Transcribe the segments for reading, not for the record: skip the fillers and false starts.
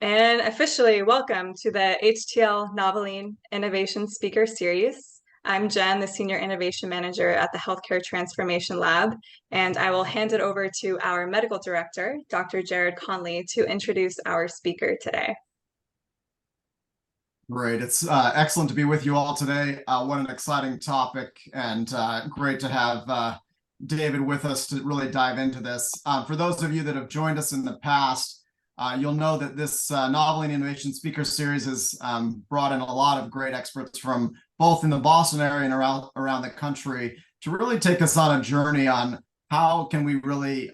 And officially welcome to the HTL Noveline Innovation Speaker Series. I'm Jen, the Senior Innovation Manager at the Healthcare Transformation Lab, and I will hand it over to our Medical Director, Dr. Jared Conley, to introduce our speaker today. Great. It's excellent to be with you all today. What an exciting topic, and great to have David with us to really dive into this. For those of you that have joined us in the past, you'll know that this Noveline Innovation Speaker Series has brought in a lot of great experts from both in the Boston area and around the country to really take us on a journey on how can we really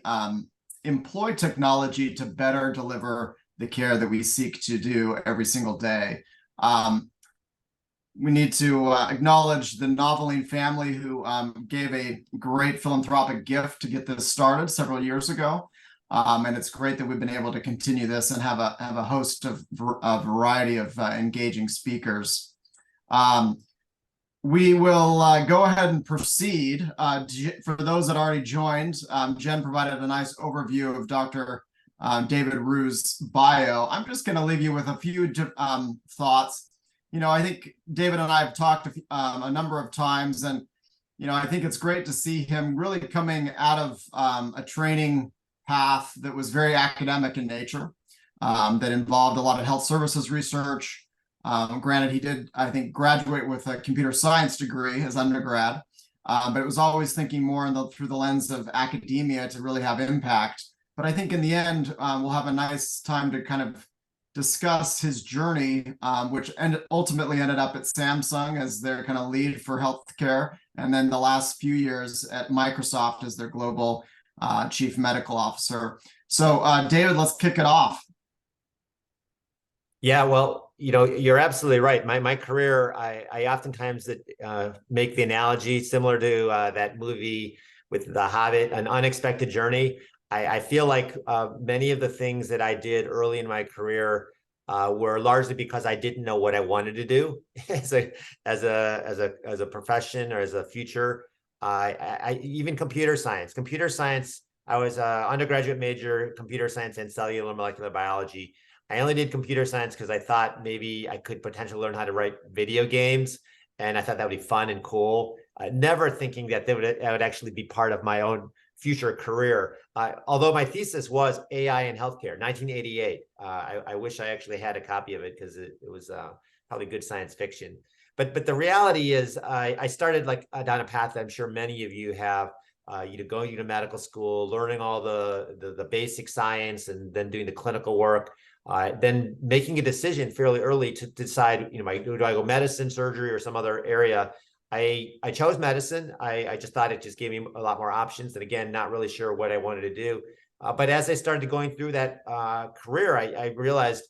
employ technology to better deliver the care that we seek to do every single day. We need to acknowledge the Noveline family who gave a great philanthropic gift to get this started several years ago. And it's great that we've been able to continue this and have a host of a variety of engaging speakers. We will go ahead and proceed. For those that already joined, Jen provided a nice overview of Dr. David Rhew's bio. I'm just going to leave you with a few thoughts. I think David and I have talked a number of times, and I think it's great to see him really coming out of a training path that was very academic in nature, that involved a lot of health services research. Granted, he did, I think, graduate with a computer science degree as undergrad, but it was always thinking more through the lens of academia to really have impact. But I think in the end, we'll have a nice time to kind of discuss his journey, which ultimately ended up at Samsung as their kind of lead for healthcare, and then the last few years at Microsoft as their global chief medical officer. So, David, let's kick it off. Yeah, well, you're absolutely right. My career, I oftentimes make the analogy similar to that movie with The Hobbit, An Unexpected Journey. I feel like many of the things that I did early in my career were largely because I didn't know what I wanted to do as a profession or as a future. Even computer science. I was an undergraduate major, computer science and cellular molecular biology. I only did computer science because I thought maybe I could potentially learn how to write video games, and I thought that would be fun and cool. Never thinking that that would actually be part of my own future career. Although my thesis was AI in healthcare, 1988. I wish I actually had a copy of it because it was probably good science fiction. But the reality is I started down a path that I'm sure many of you have, going to medical school, learning all the basic science, and then doing the clinical work. Then making a decision fairly early to decide, do I go medicine, surgery, or some other area? I chose medicine. I just thought it just gave me a lot more options. And again, not really sure what I wanted to do. But as I started going through that career, I realized,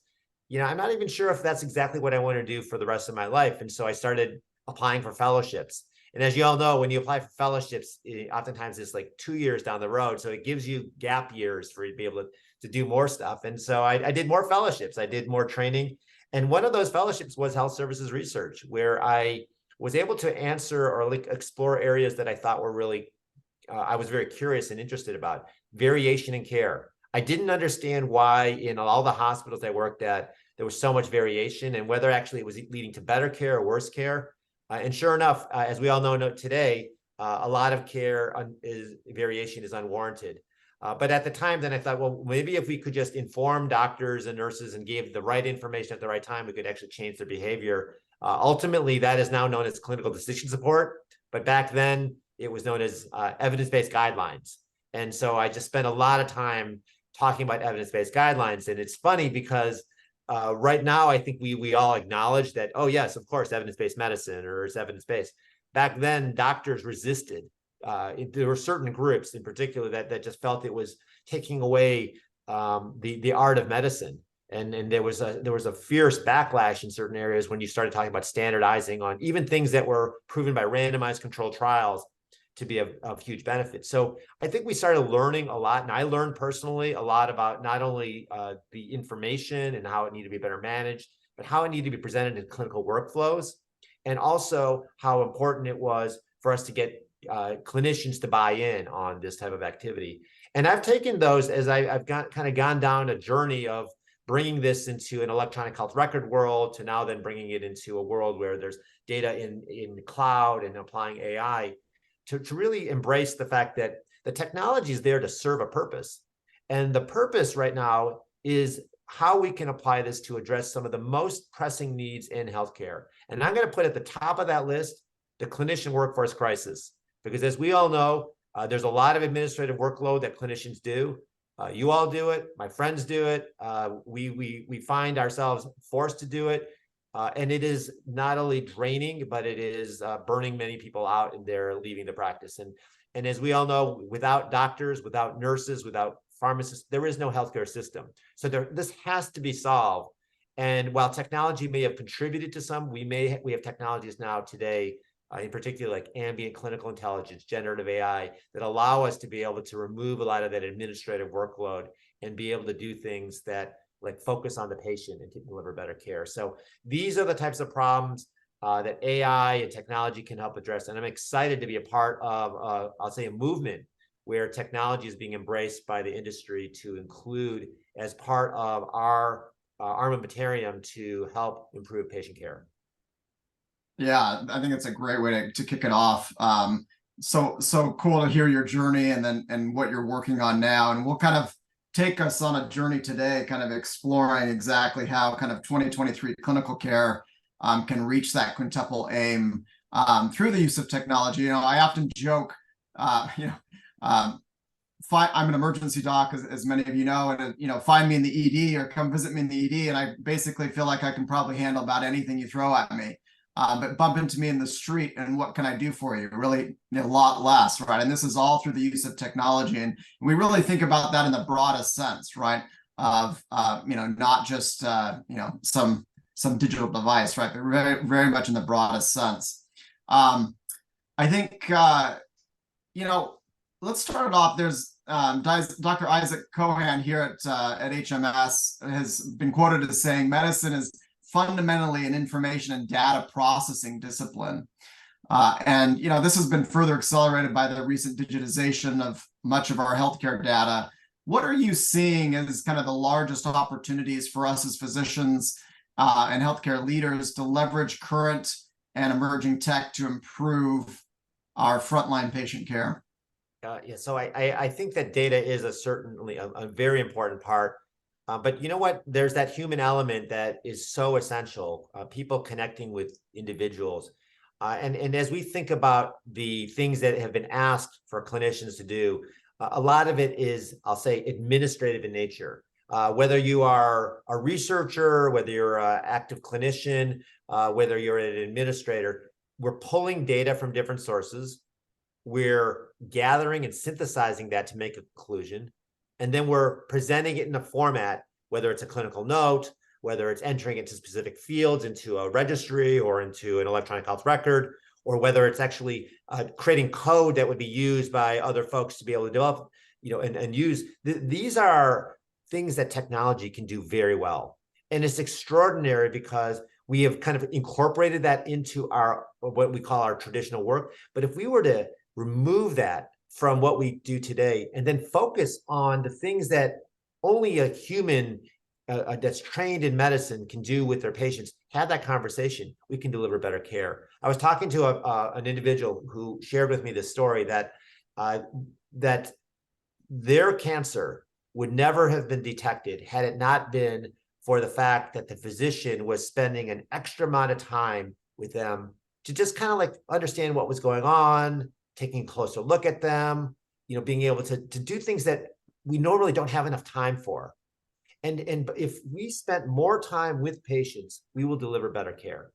I'm not even sure if that's exactly what I want to do for the rest of my life. And so I started applying for fellowships. And as you all know, when you apply for fellowships, oftentimes it's like 2 years down the road. So it gives you gap years for you to be able to do more stuff. And so I did more fellowships. I did more training. And one of those fellowships was health services research, where I was able to answer or explore areas that I thought were really, I was very curious and interested about. Variation in care. I didn't understand why in all the hospitals I worked at, there was so much variation, and whether actually it was leading to better care or worse care. And sure enough, as we all know today, a lot of variation is unwarranted. But at the time, then I thought, well, maybe if we could just inform doctors and nurses and give the right information at the right time, we could actually change their behavior. Ultimately, that is now known as clinical decision support. But back then, it was known as evidence-based guidelines. And so I just spent a lot of time talking about evidence-based guidelines. And it's funny because right now, I think we all acknowledge that, oh, yes, of course, evidence-based medicine or it's evidence-based. Back then, doctors resisted. There were certain groups in particular that just felt it was taking away the art of medicine. And there was a fierce backlash in certain areas when you started talking about standardizing on even things that were proven by randomized controlled trials to be of huge benefit. So I think we started learning a lot, and I learned personally a lot about not only the information and how it needed to be better managed, but how it needed to be presented in clinical workflows, and also how important it was for us to get clinicians to buy in on this type of activity. And I've taken those as I've kind of gone down a journey of bringing this into an electronic health record world to now then bringing it into a world where there's data in the cloud and applying AI to really embrace the fact that the technology is there to serve a purpose. And the purpose right now is how we can apply this to address some of the most pressing needs in healthcare. And I'm going to put at the top of that list the clinician workforce crisis, because as we all know, there's a lot of administrative workload that clinicians do. You all do it. My friends do it. We find ourselves forced to do it. And it is not only draining, but it is burning many people out, and they're leaving the practice. And as we all know, without doctors, without nurses, without pharmacists, there is no healthcare system. So this has to be solved. And while technology may have contributed to some, we have technologies now today, in particular like ambient clinical intelligence, generative AI, that allow us to be able to remove a lot of that administrative workload and be able to do things that like focus on the patient and can deliver better care. So these are the types of problems that AI and technology can help address. And I'm excited to be a part of, I'll say, a movement where technology is being embraced by the industry to include as part of our armamentarium to help improve patient care. Yeah, I think it's a great way to kick it off. So cool to hear your journey and what you're working on now. And we'll kind of take us on a journey today, kind of exploring exactly how kind of 2023 clinical care can reach that quintuple aim through the use of technology. You know, I often joke, I'm an emergency doc, as many of you know, and find me in the ED or come visit me in the ED, and I basically feel like I can probably handle about anything you throw at me. But bump into me in the street, and what can I do for you? Really, a lot less, right? And this is all through the use of technology, and we really think about that in the broadest sense, right? Of not just some digital device, right? But very, very much in the broadest sense. I think let's start it off. There's Dr. Isaac Cohan here at HMS has been quoted as saying, "Medicine is fundamentally an information and data processing discipline." And this has been further accelerated by the recent digitization of much of our healthcare data. What are you seeing as kind of the largest opportunities for us as physicians and healthcare leaders to leverage current and emerging tech to improve our frontline patient care? So I think that data is certainly a very important part. But you know what? There's that human element that is so essential, people connecting with individuals. And as we think about the things that have been asked for clinicians to do, a lot of it is, I'll say, administrative in nature. Whether you are a researcher, whether you're an active clinician, whether you're an administrator, we're pulling data from different sources. We're gathering and synthesizing that to make a conclusion. And then we're presenting it in a format, whether it's a clinical note, whether it's entering into specific fields, into a registry or into an electronic health record, or whether it's actually creating code that would be used by other folks to be able to develop, and use. These are things that technology can do very well. And it's extraordinary because we have kind of incorporated that into what we call our traditional work. But if we were to remove that from what we do today and then focus on the things that only a human that's trained in medicine can do with their patients, have that conversation, we can deliver better care. I was talking to an individual who shared with me this story that their cancer would never have been detected had it not been for the fact that the physician was spending an extra amount of time with them to just kind of like understand what was going on, taking a closer look at them, being able to do things that we normally don't have enough time for. And if we spent more time with patients, we will deliver better care.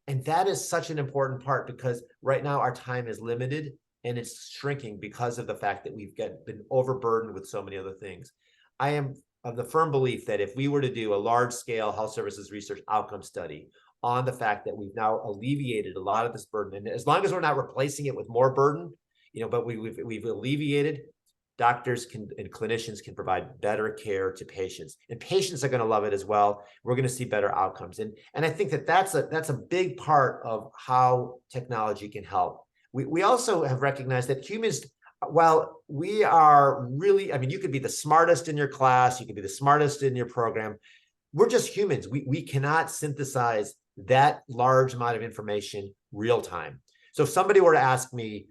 And that is such an important part, because right now our time is limited and it's shrinking because of the fact that we've been overburdened with so many other things. I am of the firm belief that if we were to do a large-scale health services research outcome study on the fact that we've now alleviated a lot of this burden, and as long as we're not replacing it with more burden, but we've alleviated, doctors and clinicians can provide better care to patients, and patients are going to love it as well. We're going to see better outcomes, and I think that's a big part of how technology can help. We also have recognized that humans, while we are really, you could be the smartest in your class, you could be the smartest in your program, we're just humans. We cannot synthesize that large amount of information real time. So if somebody were to ask me,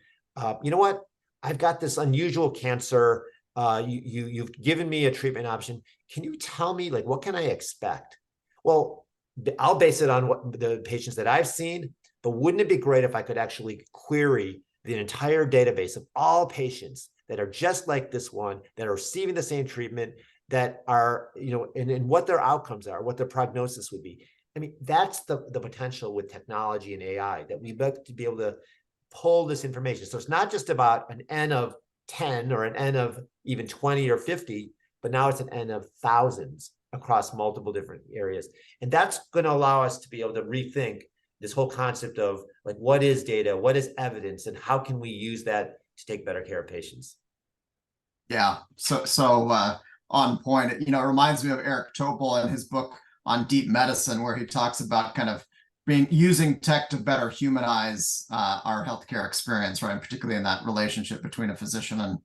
you know what, I've got this unusual cancer. You've given me a treatment option. Can you tell me, like, what can I expect? Well, I'll base it on what the patients that I've seen, but wouldn't it be great if I could actually query the entire database of all patients that are just like this one, that are receiving the same treatment, that are, and what their outcomes are, what their prognosis would be. I mean, that's the potential with technology and AI, that we have to be able to pull this information. So it's not just about an N of 10 or an N of even 20 or 50, but now it's an N of thousands across multiple different areas. And that's going to allow us to be able to rethink this whole concept of, like, what is data, what is evidence, and how can we use that to take better care of patients? Yeah, so on point. It reminds me of Eric Topol and his book on deep medicine, where he talks about kind of using tech to better humanize our healthcare experience, right? And particularly in that relationship between a physician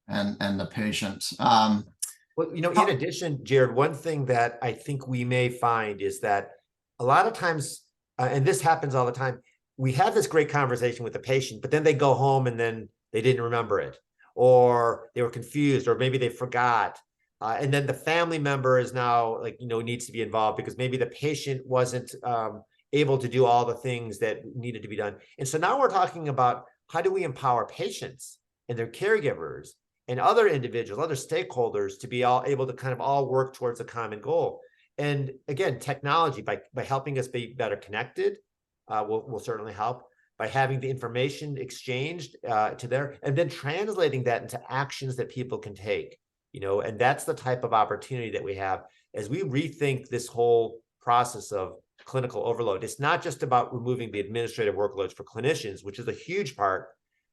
and the patient. Well, in addition, Jared, one thing that I think we may find is that a lot of times, and this happens all the time, we have this great conversation with the patient, but then they go home and then they didn't remember it, or they were confused, or maybe they forgot. And then the family member is now, like, needs to be involved because maybe the patient wasn't able to do all the things that needed to be done. And so now we're talking about, how do we empower patients and their caregivers and other individuals, other stakeholders, to be all able to kind of all work towards a common goal. And again, technology, by helping us be better connected, will certainly help, by having the information exchanged to there, and then translating that into actions that people can take, and that's the type of opportunity that we have as we rethink this whole process of clinical overload. It's not just about removing the administrative workloads for clinicians, which is a huge part,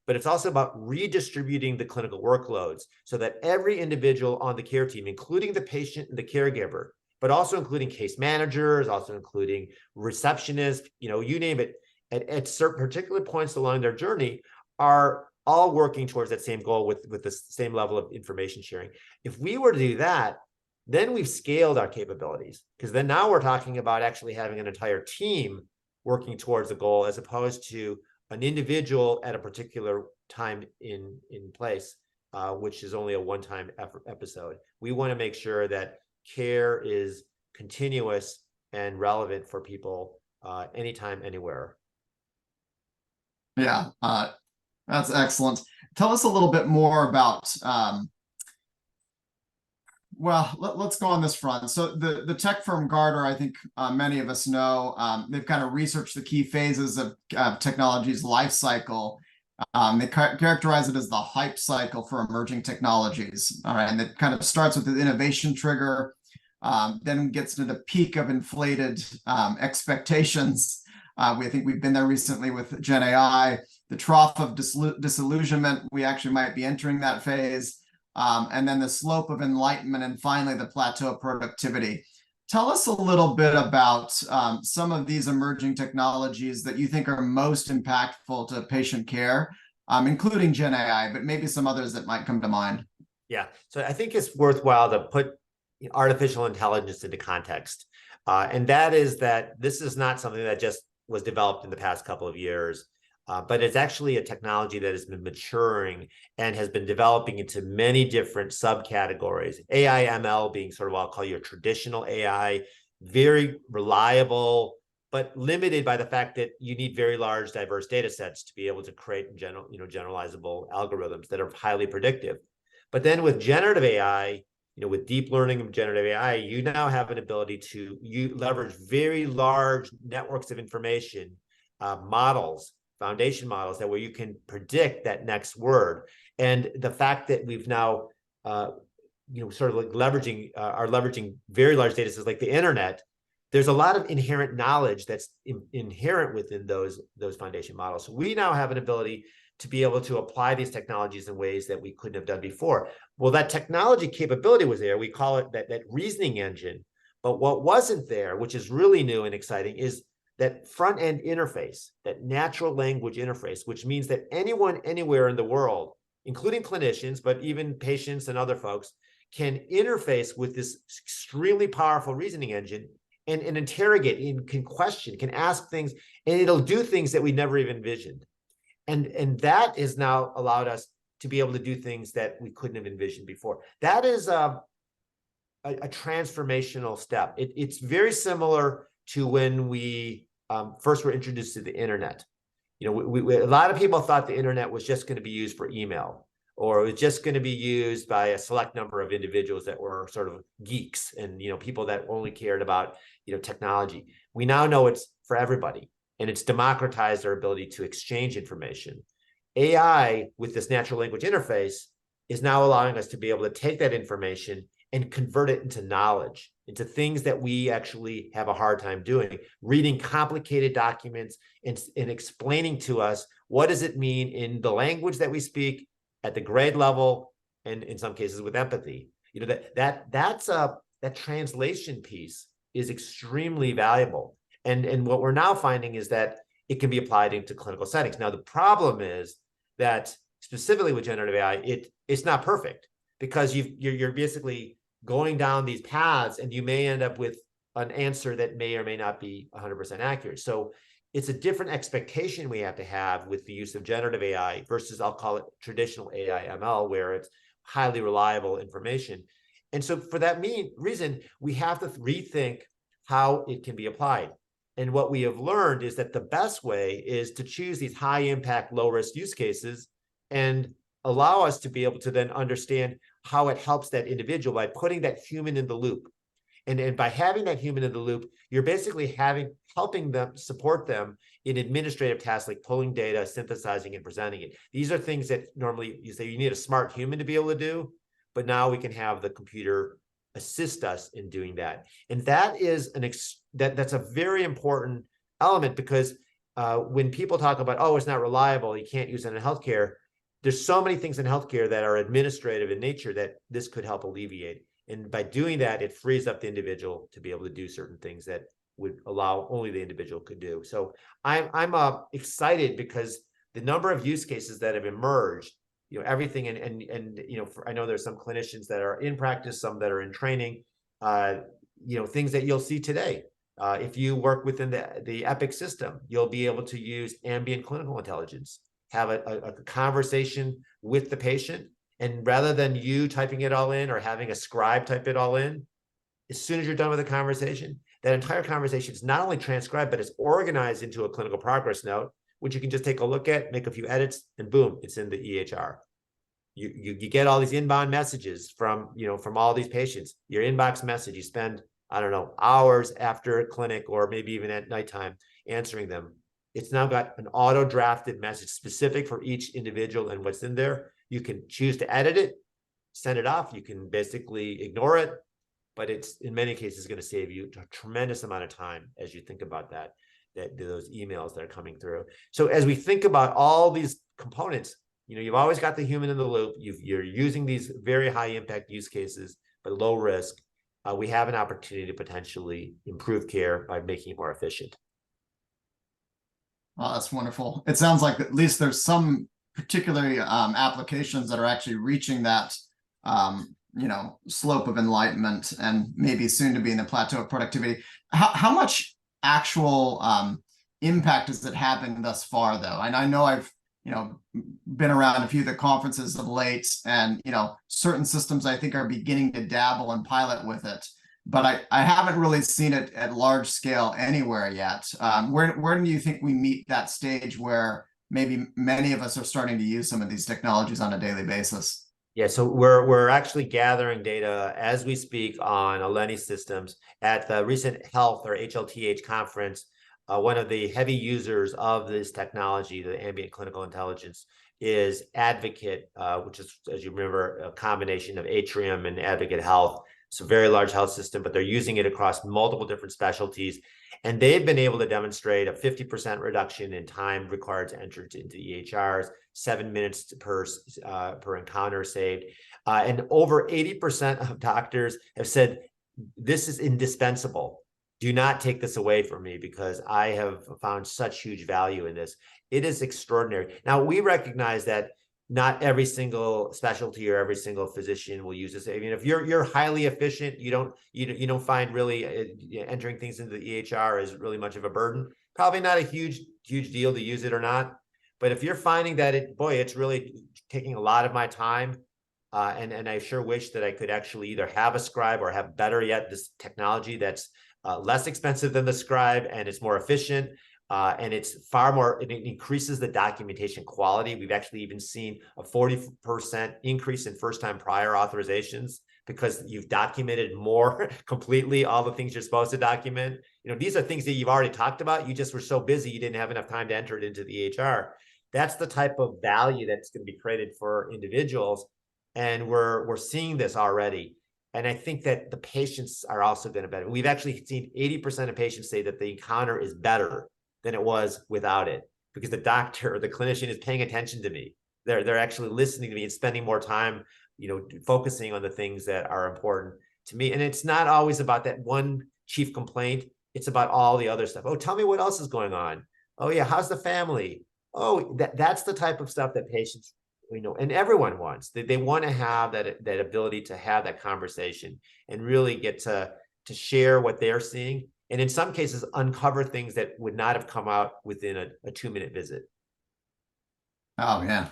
but it's also about redistributing the clinical workloads so that every individual on the care team, including the patient and the caregiver, but also including case managers, also including receptionists, you name it, at certain particular points along their journey, are all working towards that same goal with the same level of information sharing. If we were to do that, then we've scaled our capabilities, because then now we're talking about actually having an entire team working towards a goal, as opposed to an individual at a particular time in place, which is only a one-time episode. We want to make sure that care is continuous and relevant for people anytime, anywhere. Yeah, that's excellent. Tell us a little bit more about, well, let's go on this front. So the tech firm Gartner, I think many of us know, they've kind of researched the key phases of technology's life cycle. They characterize it as the hype cycle for emerging technologies. All right, and it kind of starts with the innovation trigger, then gets to the peak of inflated expectations. I think we've been there recently with Gen AI, the trough of disillusionment. We actually might be entering that phase. And then the slope of enlightenment, and finally the plateau of productivity. Tell us a little bit about some of these emerging technologies that you think are most impactful to patient care, including Gen AI, but maybe some others that might come to mind. Yeah, so I think it's worthwhile to put artificial intelligence into context. And that is that this is not something that just was developed in the past couple of years. But it's actually a technology that has been maturing and has been developing into many different subcategories. AI, ML being sort of, I'll call your traditional AI, very reliable, but limited by the fact that you need very large, diverse data sets to be able to create generalizable algorithms that are highly predictive. But then with generative AI, with deep learning and generative AI, you now have an ability to leverage very large networks of information, models, foundation models, that where you can predict that next word. And the fact that we've now, sort of like leveraging very large data sets like the internet, there's a lot of inherent knowledge that's inherent within those foundation models. So we now have an ability to be able to apply these technologies in ways that we couldn't have done before. Well, that technology capability was there. We call it that reasoning engine. But what wasn't there, which is really new and exciting, is that front-end interface, that natural language interface, which means that anyone, anywhere in the world, including clinicians, but even patients and other folks, can interface with this extremely powerful reasoning engine and interrogate and can question, can ask things, and it'll do things that we never even envisioned. And that has now allowed us to be able to do things that we couldn't have envisioned before. That is a transformational step. It's very similar to when we first were introduced to the internet. You know, a lot of people thought the internet was just going to be used for email, or it was just going to be used by a select number of individuals that were sort of geeks and, you know, people that only cared about, you know, technology. We now know it's for everybody, and it's democratized our ability to exchange information. AI with this natural language interface is now allowing us to be able to take that information and convert it into knowledge, into things that we actually have a hard time doing, reading complicated documents and explaining to us what does it mean in the language that we speak at the grade level, and in some cases with empathy. You know, that translation piece is extremely valuable. And what we're now finding is that it can be applied into clinical settings. Now, the problem is that specifically with generative AI, it's not perfect, because you're basically going down these paths and you may end up with an answer that may or may not be 100% accurate. So it's a different expectation we have to have with the use of generative AI versus, I'll call it traditional AI ML, where it's highly reliable information. And so for that reason, we have to rethink how it can be applied. And what we have learned is that the best way is to choose these high impact, low risk use cases and allow us to be able to then understand how it helps that individual by putting that human in the loop. And by having that human in the loop, you're basically helping them, support them in administrative tasks like pulling data, synthesizing, and presenting it. These are things that normally you say you need a smart human to be able to do, but now we can have the computer assist us in doing that. And that is that's a very important element, because when people talk about, oh, it's not reliable, you can't use it in healthcare, there's so many things in healthcare that are administrative in nature that this could help alleviate. And by doing that, it frees up the individual to be able to do certain things that would allow only the individual could do. So I'm excited because the number of use cases that have emerged, you know, everything, and you know, I know there's some clinicians that are in practice, some that are in training, you know, things that you'll see today. If you work within the Epic system, you'll be able to use ambient clinical intelligence, have a conversation with the patient. And rather than you typing it all in or having a scribe type it all in, as soon as you're done with the conversation, that entire conversation is not only transcribed, but it's organized into a clinical progress note, which you can just take a look at, make a few edits, and boom, it's in the EHR. You get all these inbound messages from all these patients. Your inbox message, you spend, I don't know, hours after a clinic or maybe even at nighttime answering them. It's now got an auto-drafted message specific for each individual and what's in there. You can choose to edit it, send it off. You can basically ignore it, but it's in many cases going to save you a tremendous amount of time as you think about those emails that are coming through. So as we think about all these components, you know, you've always got the human in the loop. You're using these very high impact use cases, but low risk. We have an opportunity to potentially improve care by making it more efficient. Oh, that's wonderful. It sounds like at least there's some particular applications that are actually reaching that you know, slope of enlightenment and maybe soon to be in the plateau of productivity. How much actual impact is it having thus far, though? And I know I've, you know, been around a few of the conferences of late, and, you know, certain systems I think are beginning to dabble and pilot with it, but I haven't really seen it at large scale anywhere yet. Where do you think we meet that stage where maybe many of us are starting to use some of these technologies on a daily basis? Yeah, so we're actually gathering data as we speak on Aleni systems. At the recent Health or HLTH conference, one of the heavy users of this technology, the ambient clinical intelligence, is Advocate, which is, as you remember, a combination of Atrium and Advocate Health. It's a very large health system, but they're using it across multiple different specialties. And they've been able to demonstrate a 50% reduction in time required to enter into EHRs, 7 minutes per encounter saved. And over 80% of doctors have said, this is indispensable. Do not take this away from me, because I have found such huge value in this. It is extraordinary. Now, we recognize that not every single specialty or every single physician will use this. I mean, if you're highly efficient, you don't find really entering things into the EHR is really much of a burden. Probably not a huge deal to use it or not. But if you're finding that it's really taking a lot of my time, and I sure wish that I could actually either have a scribe or have, better yet, this technology that's less expensive than the scribe and it's more efficient. And it's far more, it increases the documentation quality. We've actually even seen a 40% increase in first-time prior authorizations because you've documented more completely all the things you're supposed to document. These are things that you've already talked about. You just were so busy, you didn't have enough time to enter it into the EHR. That's the type of value that's going to be created for individuals. And we're seeing this already. And I think that the patients are also going to benefit. We've actually seen 80% of patients say that the encounter is better than it was without it, because the doctor or the clinician is paying attention to me. They're actually listening to me and spending more time, focusing on the things that are important to me. And it's not always about that one chief complaint. It's about all the other stuff. Oh, tell me what else is going on. Oh yeah, how's the family? Oh, that's the type of stuff that patients, and everyone wants. They want to have that ability to have that conversation and really get to share what they're seeing. And in some cases, uncover things that would not have come out within a 2-minute visit. Oh, yeah.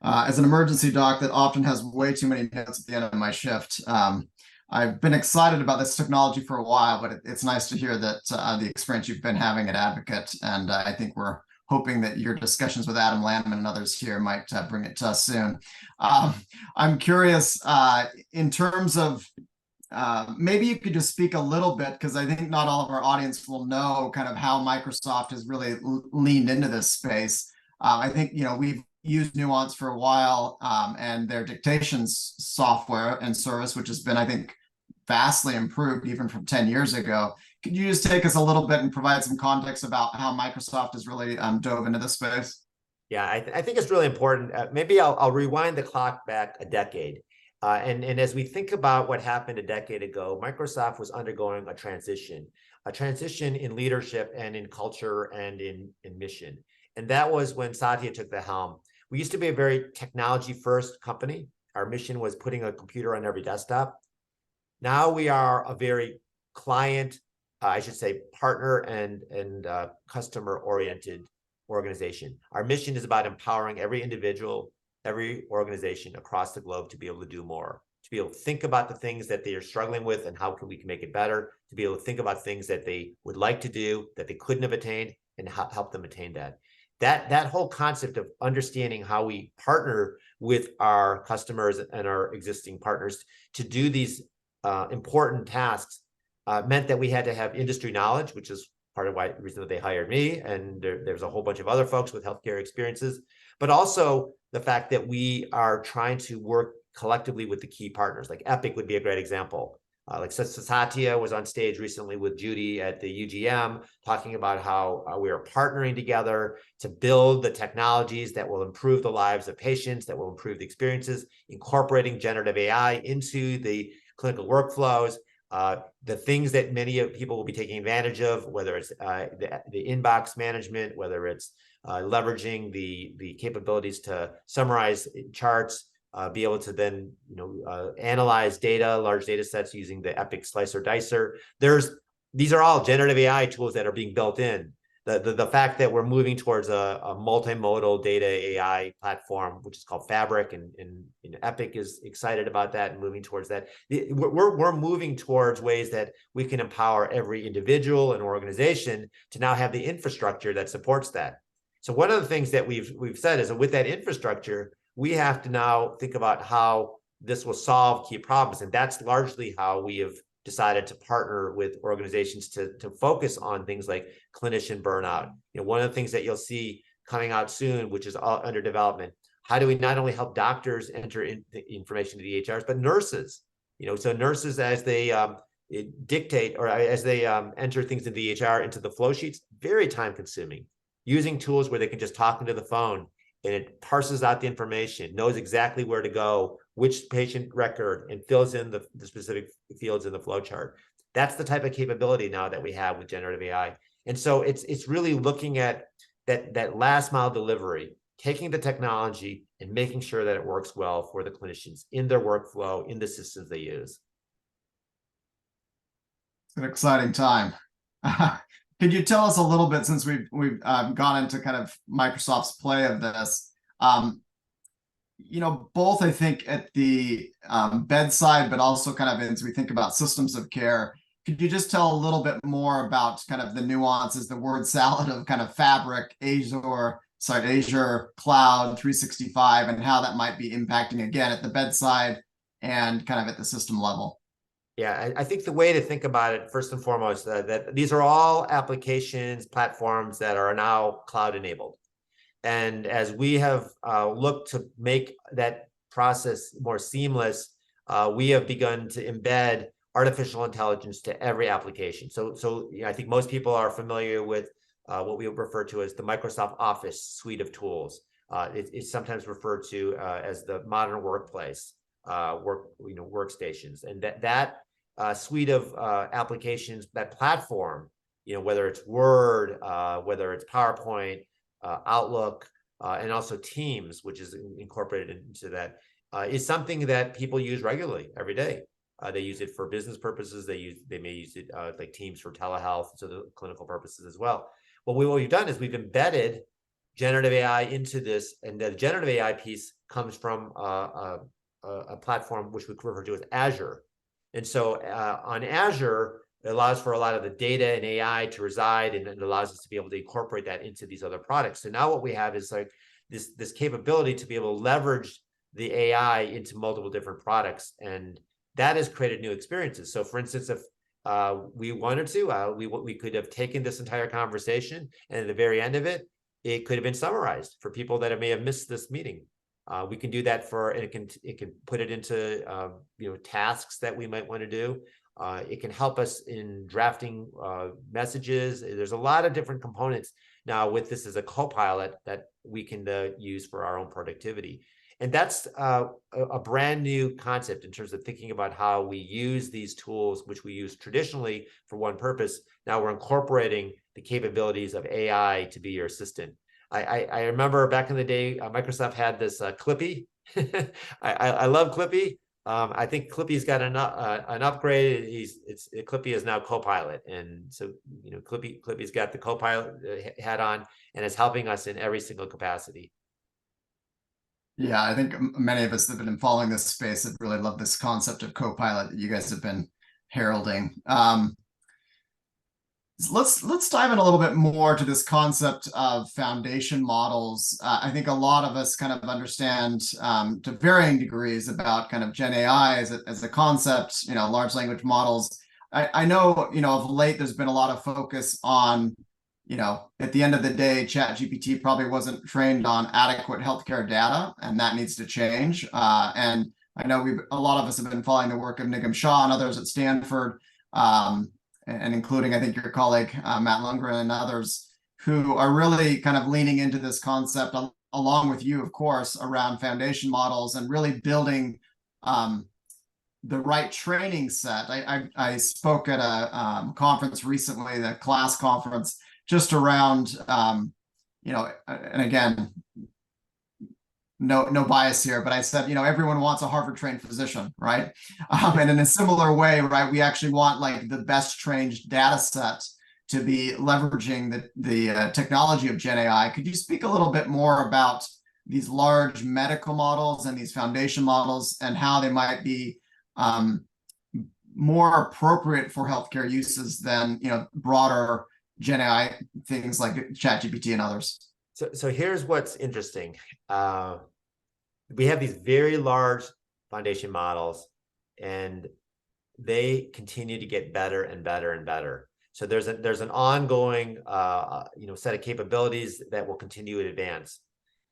As an emergency doc that often has way too many notes at the end of my shift, I've been excited about this technology for a while, but it's nice to hear that the experience you've been having at Advocate. And I think we're hoping that your discussions with Adam Landman and others here might bring it to us soon. I'm curious, in terms of maybe you could just speak a little bit, because I think not all of our audience will know kind of how Microsoft has really leaned into this space. I think, we've used Nuance for a while, and their dictation software and service, which has been, I think, vastly improved even from 10 years ago. Could you just take us a little bit and provide some context about how Microsoft has really dove into this space? Yeah, I think it's really important. Maybe I'll rewind the clock back a decade. And as we think about what happened a decade ago, Microsoft was undergoing a transition in leadership and in culture and in mission. And that was when Satya took the helm. We used to be a very technology-first company. Our mission was putting a computer on every desktop. Now we are a very client, I should say, partner and customer-oriented organization. Our mission is about empowering every individual, every organization across the globe to be able to do more, to be able to think about the things that they are struggling with and how can we make it better, to be able to think about things that they would like to do that they couldn't have attained and help them attain that. That whole concept of understanding how we partner with our customers and our existing partners to do these important tasks meant that we had to have industry knowledge, which is part of the reason that they hired me. And there's a whole bunch of other folks with healthcare experiences, but also the fact that we are trying to work collectively with the key partners. Like Epic would be a great example. Like Satya was on stage recently with Judy at the UGM talking about how we are partnering together to build the technologies that will improve the lives of patients, that will improve the experiences, incorporating generative AI into the clinical workflows, the things that many people will be taking advantage of, whether it's the inbox management, whether it's leveraging the capabilities to summarize charts, be able to then analyze data, large data sets using the Epic Slicer Dicer. These are all generative AI tools that are being built in. The fact that we're moving towards a multimodal data AI platform, which is called Fabric, and Epic is excited about that and moving towards that. We're moving towards ways that we can empower every individual and organization to now have the infrastructure that supports that. So one of the things that we've said is that with that infrastructure, we have to now think about how this will solve key problems. And that's largely how we have decided to partner with organizations to focus on things like clinician burnout. One of the things that you'll see coming out soon, which is all under development, how do we not only help doctors enter information to the EHRs, but nurses? So nurses, as they dictate or as they enter things into the EHR, into the flow sheets, very time consuming. Using tools where they can just talk into the phone and it parses out the information, knows exactly where to go, which patient record, and fills in the specific fields in the flow chart. That's the type of capability now that we have with generative AI. And so it's really looking at that last mile delivery, taking the technology, and making sure that it works well for the clinicians in their workflow, in the systems they use. It's an exciting time. Could you tell us a little bit, since we've gone into kind of Microsoft's play of this, both I think at the bedside, but also kind of as we think about systems of care. Could you just tell a little bit more about kind of the nuances, the word salad of kind of Fabric, Azure Cloud 365, and how that might be impacting again at the bedside and kind of at the system level? Yeah, I think the way to think about it, first and foremost, that these are all applications, platforms that are now cloud enabled. And as we have looked to make that process more seamless, we have begun to embed artificial intelligence to every application. So I think most people are familiar with what we refer to as the Microsoft Office suite of tools. It's sometimes referred to as the modern workplace, workstations, and that suite of applications, that platform, whether it's Word, whether it's PowerPoint, Outlook, and also Teams, which is incorporated into that, is something that people use regularly every day. They use it for business purposes. They may use it like Teams for telehealth, so the clinical purposes as well. What we've done is we've embedded generative AI into this, and the generative AI piece comes from a platform which we refer to as Azure. And so on Azure, it allows for a lot of the data and AI to reside, and it allows us to be able to incorporate that into these other products. So now what we have is like this capability to be able to leverage the AI into multiple different products, and that has created new experiences. So for instance, if we wanted to, we could have taken this entire conversation, and at the very end of it, it could have been summarized for people that may have missed this meeting. We can do that and it can put it into tasks that we might want to do. It can help us in drafting messages. There's a lot of different components now with this as a co-pilot that we can use for our own productivity. And that's a brand new concept in terms of thinking about how we use these tools, which we use traditionally for one purpose. Now we're incorporating the capabilities of AI to be your assistant. I remember back in the day, Microsoft had this Clippy. I love Clippy. I think Clippy's got an upgrade. Clippy is now Copilot, and so Clippy's got the Copilot hat on, and is helping us in every single capacity. Yeah, I think many of us that have been following this space have really loved this concept of Copilot that you guys have been heralding. Let's dive in a little bit more to this concept of foundation models. I think a lot of us kind of understand to varying degrees about kind of Gen AI as a concept, large language models. I know, of late, there's been a lot of focus on, at the end of the day, ChatGPT probably wasn't trained on adequate healthcare data, and that needs to change. And I know a lot of us have been following the work of Nigam Shah and others at Stanford, and including, I think, your colleague, Matt Lundgren, and others who are really kind of leaning into this concept, along with you, of course, around foundation models and really building the right training set. I spoke at a conference recently, the class conference, just around, and again, no bias here, but I said, everyone wants a Harvard-trained physician, right? And in a similar way, right, we actually want like the best trained data set to be leveraging the technology of Gen AI. Could you speak a little bit more about these large medical models and these foundation models and how they might be more appropriate for healthcare uses than broader Gen AI things like ChatGPT and others? So here's what's interesting. We have these very large foundation models, and they continue to get better and better and better. So there's an ongoing set of capabilities that will continue to advance.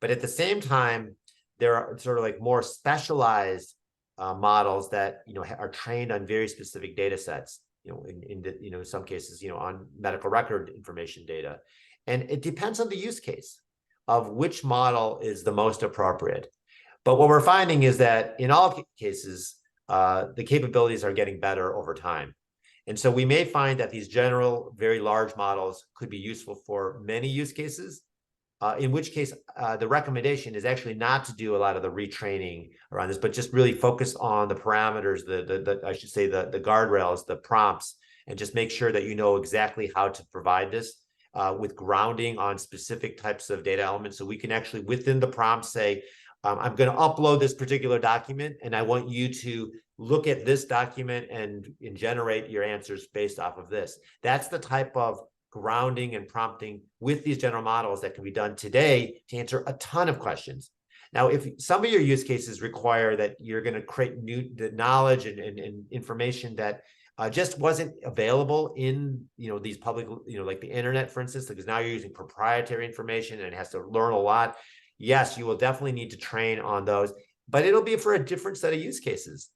But at the same time, there are sort of like more specialized models that are trained on very specific data sets. In some cases, on medical record information data. And it depends on the use case of which model is the most appropriate. But what we're finding is that in all cases, the capabilities are getting better over time. And so we may find that these general, very large models could be useful for many use cases, in which case the recommendation is actually not to do a lot of the retraining around this, but just really focus on the parameters, the I should say the guardrails, the prompts, and just make sure that you know exactly how to provide this with grounding on specific types of data elements. So we can actually within the prompt say, I'm going to upload this particular document, and I want you to look at this document and generate your answers based off of this. That's the type of grounding and prompting with these general models that can be done today to answer a ton of questions. Now, if some of your use cases require that you're going to create new knowledge and information that just wasn't available in these public, like the internet, for instance, because now you're using proprietary information and it has to learn a lot. Yes, you will definitely need to train on those, but it'll be for a different set of use cases.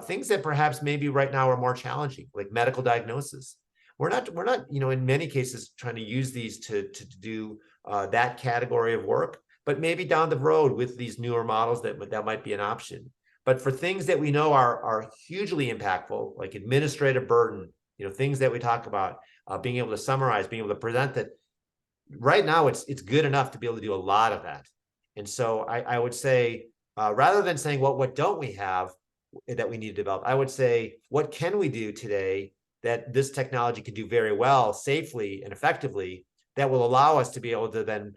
Things that perhaps maybe right now are more challenging, like medical diagnosis. We're not, in many cases trying to use these to do that category of work, but maybe down the road with these newer models that might be an option. But for things that we know are hugely impactful, like administrative burden, things that we talk about, being able to summarize, being able to present that, right now it's good enough to be able to do a lot of that. And so I would say, rather than saying, what don't we have that we need to develop, I would say, what can we do today that this technology can do very well, safely and effectively, that will allow us to be able to then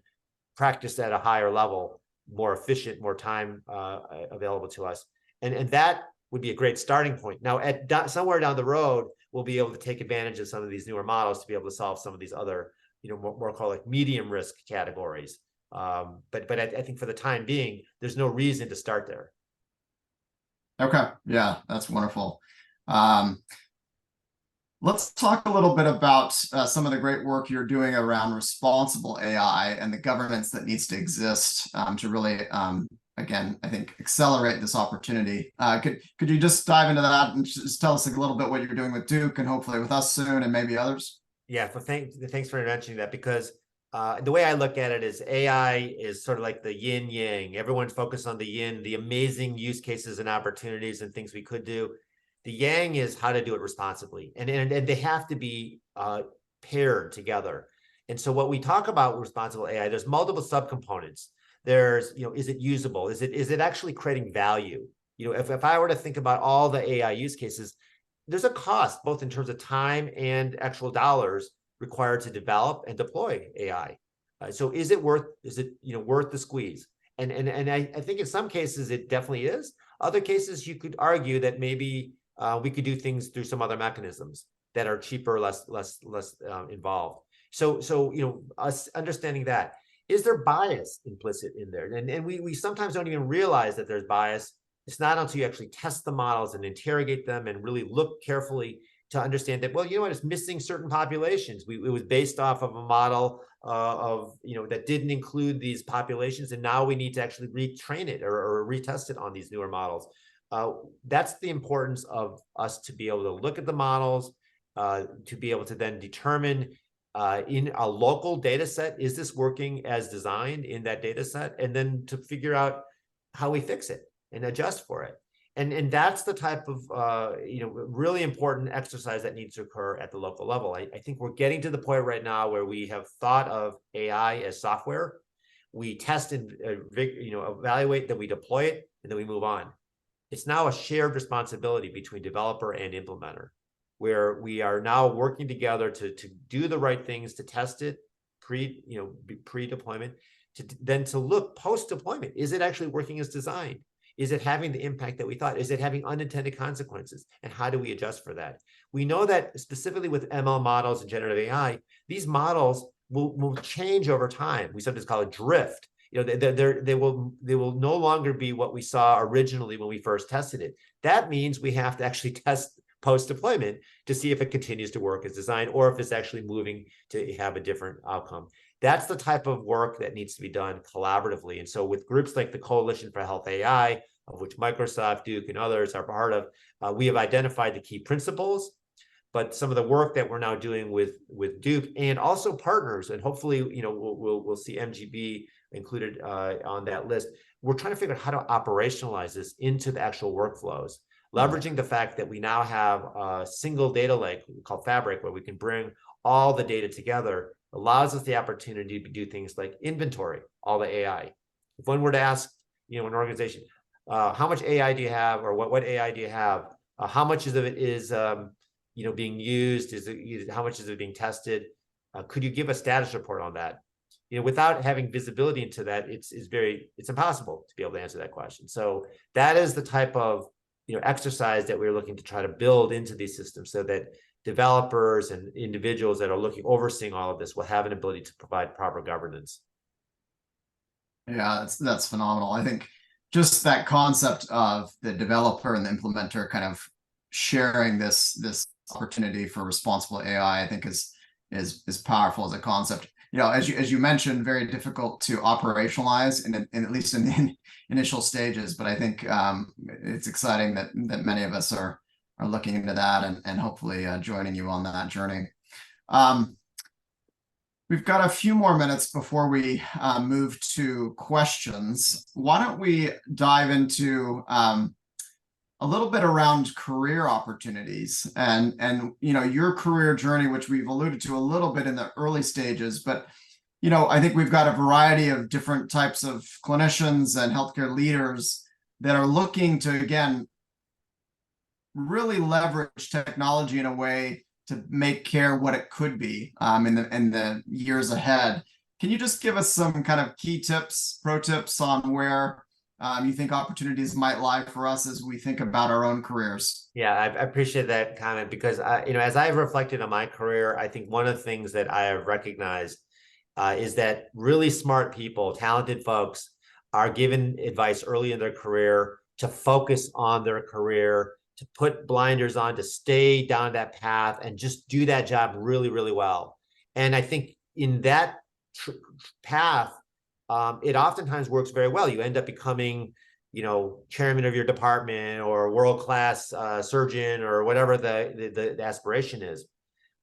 practice at a higher level, more efficient, more time available to us. And that would be a great starting point. Now, somewhere down the road, we'll be able to take advantage of some of these newer models to be able to solve some of these other, more called like medium risk categories. But I think for the time being, there's no reason to start there. Okay, yeah, that's wonderful. Let's talk a little bit about some of the great work you're doing around responsible AI and the governance that needs to exist to really, again, I think, accelerate this opportunity. Could you just dive into that and just tell us a little bit what you're doing with Duke and hopefully with us soon and maybe others? Yeah, well, thanks for mentioning that, because the way I look at it is AI is sort of like the yin yang. Everyone's focused on the yin, the amazing use cases and opportunities and things we could do. The yang is how to do it responsibly, and they have to be paired together. And so what we talk about with responsible AI, there's multiple subcomponents. There's, is it usable? Is it actually creating value? If I were to think about all the AI use cases, there's a cost both in terms of time and actual dollars required to develop and deploy AI. So is it worth the squeeze? And I think in some cases it definitely is. Other cases you could argue that maybe we could do things through some other mechanisms that are cheaper, less involved. So us understanding that, is there bias implicit in there? And we sometimes don't even realize that there's bias. It's not until you actually test the models and interrogate them and really look carefully to understand that, well, it's missing certain populations. It was based off of a model that didn't include these populations, and now we need to actually retrain it or retest it on these newer models. That's the importance of us to be able to look at the models, to be able to then determine in a local data set, is this working as designed in that data set? And then to figure out how we fix it and adjust for it. And that's the type of really important exercise that needs to occur at the local level. I think we're getting to the point right now where we have thought of AI as software. We test and evaluate, then we deploy it, and then we move on. It's now a shared responsibility between developer and implementer, where we are now working together to do the right things, to test it pre-deployment, then to look post-deployment. Is it actually working as designed? Is it having the impact that we thought? Is it having unintended consequences? And how do we adjust for that? We know that specifically with ML models and generative AI, these models will change over time. We sometimes call it drift. They will no longer be what we saw originally when we first tested it. That means we have to actually test post-deployment to see if it continues to work as designed, or if it's actually moving to have a different outcome. That's the type of work that needs to be done collaboratively. And so with groups like the Coalition for Health AI, of which Microsoft, Duke, and others are part of, we have identified the key principles. But some of the work that we're now doing with Duke and also partners, and hopefully we'll see MGB included on that list. We're trying to figure out how to operationalize this into the actual workflows, leveraging the fact that we now have a single data lake called Fabric, where we can bring all the data together allows us the opportunity to do things like inventory all the AI. If one were to ask, an organization, how much AI do you have, or what AI do you have? How much of it is being used? How much is it being tested? Could you give a status report on that? Without having visibility into that, it's impossible to be able to answer that question. So that is the type of exercise that we're looking to try to build into these systems, so that developers and individuals that are overseeing all of this will have an ability to provide proper governance. Yeah, that's phenomenal. I think just that concept of the developer and the implementer kind of sharing this opportunity for responsible AI, I think is powerful as a concept. As you mentioned, very difficult to operationalize, in at least in the initial stages. But I think it's exciting that many of us are looking into that and hopefully joining you on that journey. We've got a few more minutes before we move to questions. Why don't we dive into a little bit around career opportunities and your career journey, which we've alluded to a little bit in the early stages, but I think we've got a variety of different types of clinicians and healthcare leaders that are looking to, again, really leverage technology in a way to make care what it could be in the years ahead. Can you just give us some kind of key tips, pro tips on where you think opportunities might lie for us as we think about our own careers? Yeah, I appreciate that comment, because as I've reflected on my career, I think one of the things that I have recognized is that really smart people, talented folks, are given advice early in their career to focus on their career, to put blinders on, to stay down that path and just do that job really, really well. And I think in that path, it oftentimes works very well. You end up becoming, chairman of your department, or world-class surgeon, or whatever the aspiration is.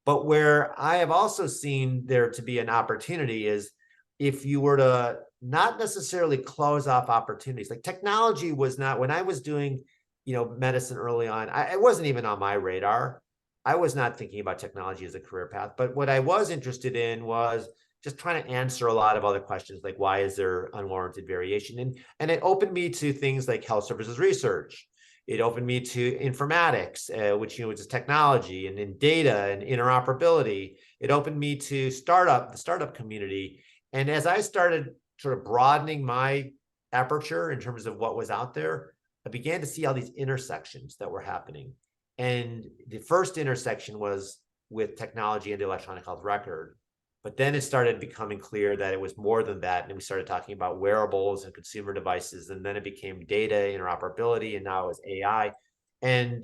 But where I have also seen there to be an opportunity is if you were to not necessarily close off opportunities. Like, technology was not, when I was doing medicine early on, it wasn't even on my radar. I was not thinking about technology as a career path. But what I was interested in was just trying to answer a lot of other questions, like, why is there unwarranted variation? And it opened me to things like health services research. It opened me to informatics, which is technology, and in data and interoperability. It opened me to the startup community. And as I started sort of broadening my aperture in terms of what was out there, I began to see all these intersections that were happening. And the first intersection was with technology and the electronic health record. But then it started becoming clear that it was more than that. And we started talking about wearables and consumer devices. And then it became data, interoperability, and now it's AI. And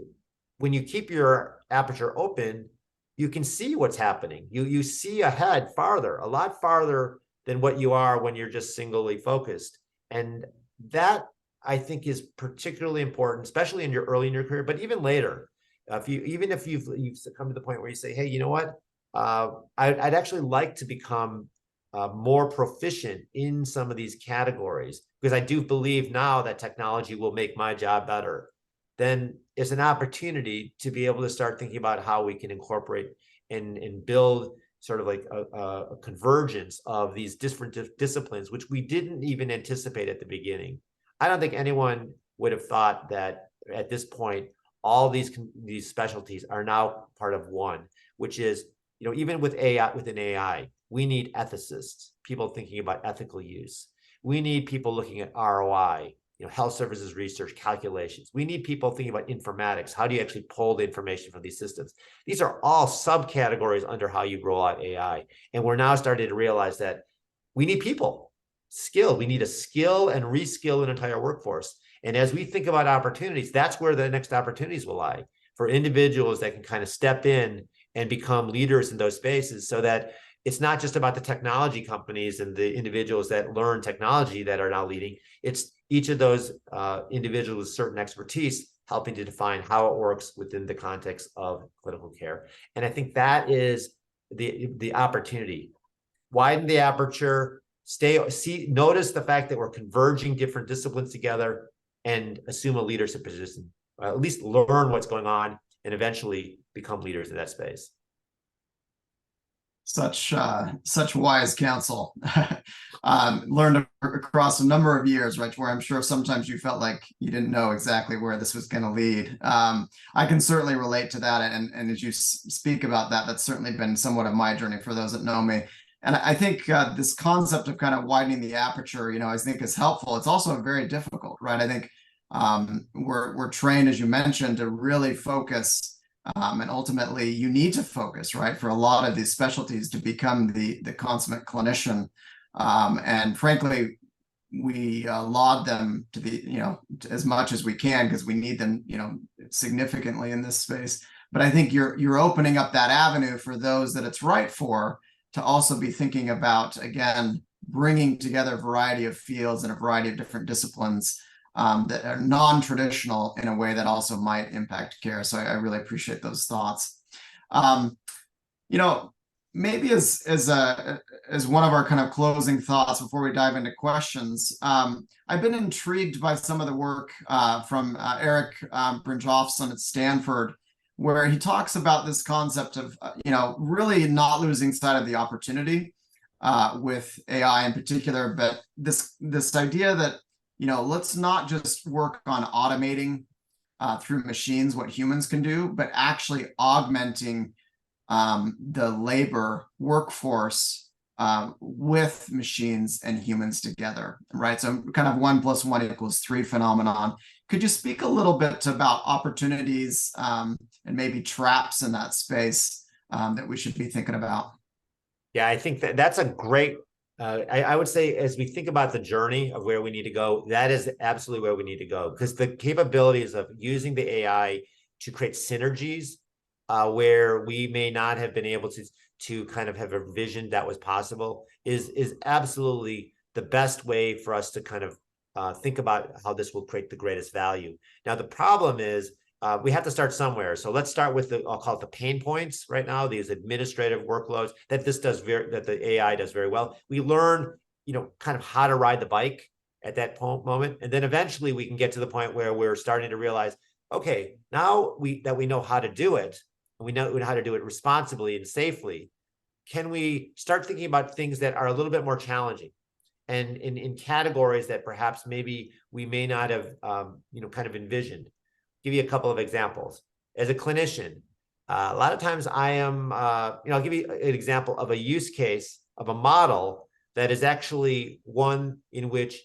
when you keep your aperture open, you can see what's happening. You see ahead farther, a lot farther than what you are when you're just singly focused. And that, I think, is particularly important, especially early in your career, but even later. If you've come to the point where you say, hey, you know what? I'd actually like to become more proficient in some of these categories, because I do believe now that technology will make my job better. Then it's an opportunity to be able to start thinking about how we can incorporate and build sort of like a convergence of these different disciplines, which we didn't even anticipate at the beginning. I don't think anyone would have thought that at this point, all these specialties are now part of one, which is, even with AI, within AI, we need ethicists, people thinking about ethical use. We need people looking at ROI, health services research, calculations. We need people thinking about informatics. How do you actually pull the information from these systems? These are all subcategories under how you roll out AI. And we're now starting to realize that we need people, skill. We need to skill and reskill an entire workforce. And as we think about opportunities, that's where the next opportunities will lie, for individuals that can kind of step in and become leaders in those spaces, so that it's not just about the technology companies and the individuals that learn technology that are now leading. It's each of those individuals with certain expertise helping to define how it works within the context of clinical care. And I think that is the opportunity. Widen the aperture, notice the fact that we're converging different disciplines together, and assume a leadership position, at least learn what's going on, and eventually become leaders in that space. Such wise counsel. Learned across a number of years, right? Where I'm sure sometimes you felt like you didn't know exactly where this was going to lead. I can certainly relate to that, and as you speak about that, that's certainly been somewhat of my journey for those that know me. And I think this concept of kind of widening the aperture, I think is helpful. It's also very difficult, right? I think we're trained, as you mentioned, to really focus. And ultimately, you need to focus, right, for a lot of these specialties to become the consummate clinician. And frankly, we laud them to be, as much as we can because we need them, significantly in this space. But I think you're opening up that avenue for those that it's right for to also be thinking about, again, bringing together a variety of fields and a variety of different disciplines that are non-traditional in a way that also might impact care. So I really appreciate those thoughts. Maybe as one of our kind of closing thoughts before we dive into questions, I've been intrigued by some of the work from Eric Brynjolfsson at Stanford, where he talks about this concept of really not losing sight of the opportunity with AI in particular, but this idea that let's not just work on automating through machines what humans can do, but actually augmenting the labor workforce with machines and humans together, right? So kind of 1 + 1 = 3 phenomenon. Could you speak a little bit about opportunities and maybe traps in that space that we should be thinking about? Yeah, I think that's a great I would say as we think about the journey of where we need to go, that is absolutely where we need to go, because the capabilities of using the AI to create synergies where we may not have been able to kind of have a vision that was possible is absolutely the best way for us to kind of think about how this will create the greatest value. Now, the problem is we have to start somewhere. So let's start with I'll call it the pain points right now, these administrative workloads that that the AI does very well. We learn, kind of how to ride the bike at that moment. And then eventually we can get to the point where we're starting to realize, okay, now that we know how to do it, and we know how to do it responsibly and safely, can we start thinking about things that are a little bit more challenging and in categories that perhaps maybe we may not have, kind of envisioned? Give you a couple of examples. As a clinician, a lot of times I am, I'll give you an example of a use case of a model that is actually one in which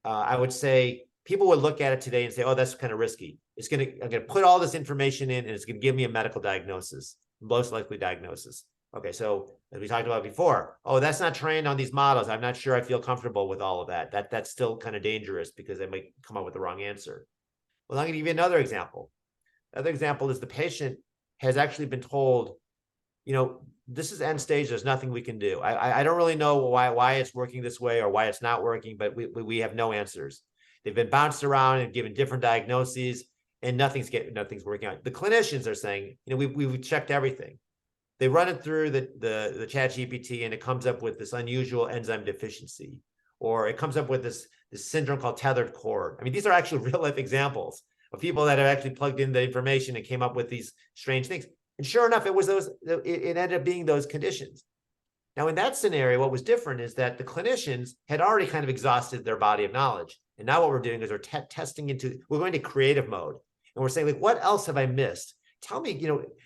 I would say people would look at it today and say, oh, that's kind of risky. I'm going to put all this information in and it's going to give me a medical diagnosis, most likely diagnosis. Okay, so as we talked about before, oh, that's not trained on these models. I'm not sure I feel comfortable with all of that. That's still kind of dangerous because they might come up with the wrong answer. Well, I'm going to give you another example. Another example is the patient has actually been told, this is end stage. There's nothing we can do. I don't really know why it's working this way or why it's not working, but we have no answers. They've been bounced around and given different diagnoses, and nothing's working out. The clinicians are saying, we've checked everything. They run it through the ChatGPT, and it comes up with this unusual enzyme deficiency, or it comes up with this syndrome called tethered cord. I mean, these are actually real life examples of people that have actually plugged in the information and came up with these strange things. And sure enough, it ended up being those conditions. Now, in that scenario, what was different is that the clinicians had already kind of exhausted their body of knowledge. And now what we're doing is we're going to creative mode. And we're saying, like, what else have I missed? Tell me,